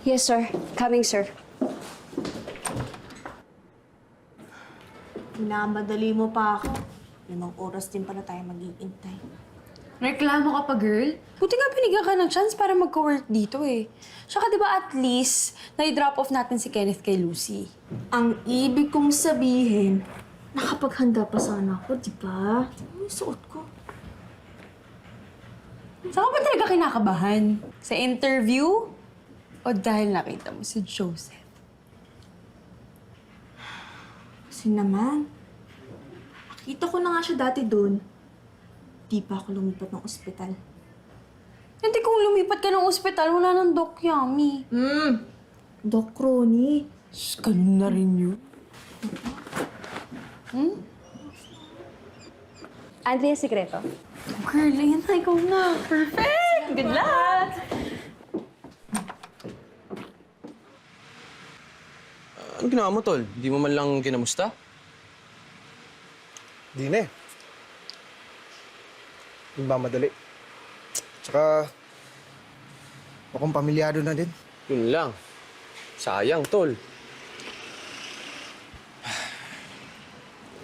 Yes, sir. Coming, sir. Minamadali mo pa ako. 5 oras din pala tayo mag-iintay. Reklamo ka pa, girl? Buti nga binigyan ka ng chance para magka-work dito eh. Tsaka di ba at least, na-drop off natin si Kenneth kay Lucy. Ang ibig kong sabihin, nakapaghanda pa sana ako, di ba? Ano yung suot ko? Saan ka ba talaga kinakabahan? Sa interview? O dahil nakita mo si Joseph? Kasi naman, nakita ko na nga siya dati doon. Di pa ako lumipat ng ospital. Hindi kung lumipat ka ng ospital, wala nang Doc Yummy. Doc Ronnie. Ganun na rin yun. Andrea Secreto. Girl, ayun na, ikaw na. Perfect! Good luck! Ano ginawa mo, Tol? Di mo man lang kinamusta? Di na eh. Yung ba madali? Tsaka, mukhang pamilyado na din. Yun lang. Sayang, Tol.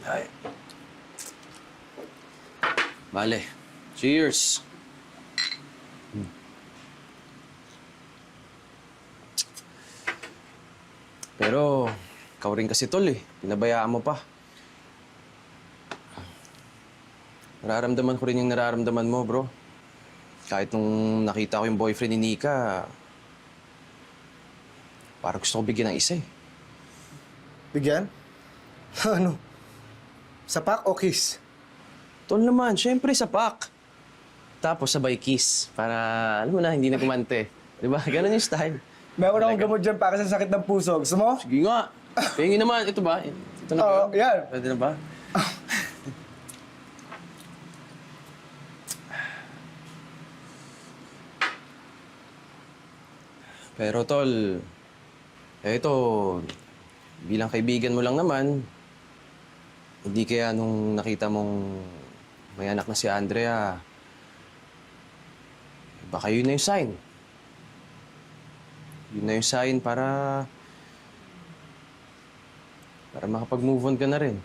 Ay. Vale. Cheers. Pero, ikaw rin kasi, Tol eh. Pinabayaan mo pa. Nararamdaman ko rin yung nararamdaman mo, bro. Kahit nung nakita ko yung boyfriend ni Nika, parang gusto ko bigyan ng isa eh. Bigyan? Ano? Sapak o kiss? Tol naman, syempre sa pack. Tapos sabay kiss. Para, alam mo na, hindi na gumante. Di ba? Ganun yung style. Meron akong gamot dyan para sa sakit ng puso. Gusto mo? Sige nga. Tingin naman. Ito ba? Ito na ba? Oo, yan. Pwede na ba? Pero tol, ito, bilang kaibigan mo lang naman, hindi kaya nung nakita mong may anak na si Andrea, baka yun na yung sign. Yun na yung sign para makapag-move on ka na rin.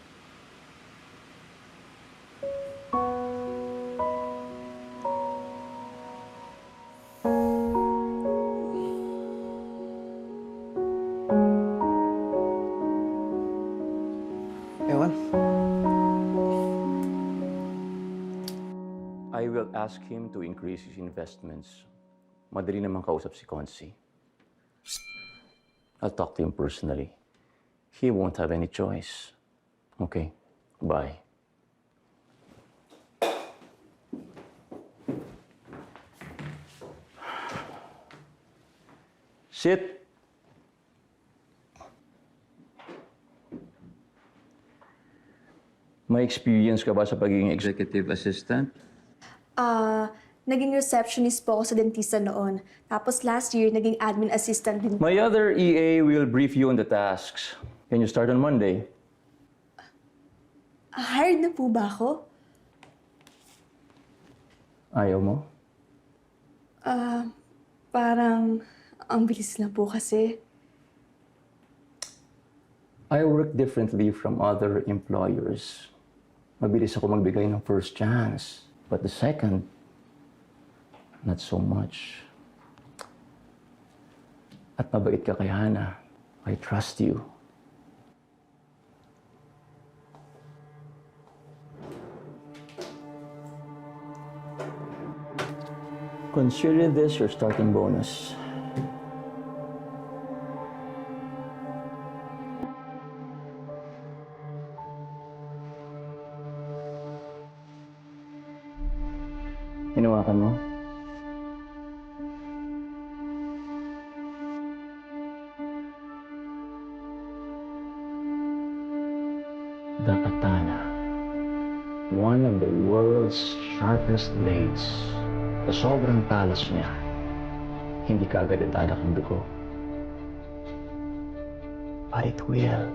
Ewan. I will ask him to increase his investments. Madali naman kausap si Consi. I'll talk to him personally. He won't have any choice. Okay, bye. Sit. May experience ka ba sa pagiging executive assistant? Naging receptionist po ako sa dentista noon. Tapos last year, naging admin assistant din. My other EA will brief you on the tasks. Can you start on Monday? Hired na po ba ako? Ayaw mo? Parang ang bilis na po kasi. I work differently from other employers. Mabilis ako magbigay ng first chance. But the second, not so much. At mabait ka kay Hannah. I trust you. Consider this your starting bonus. Hinawakan mo? The katana. One of the world's sharpest blades. Sa sobrang talas niya, hindi ka agad itadak ang dugo. But it will.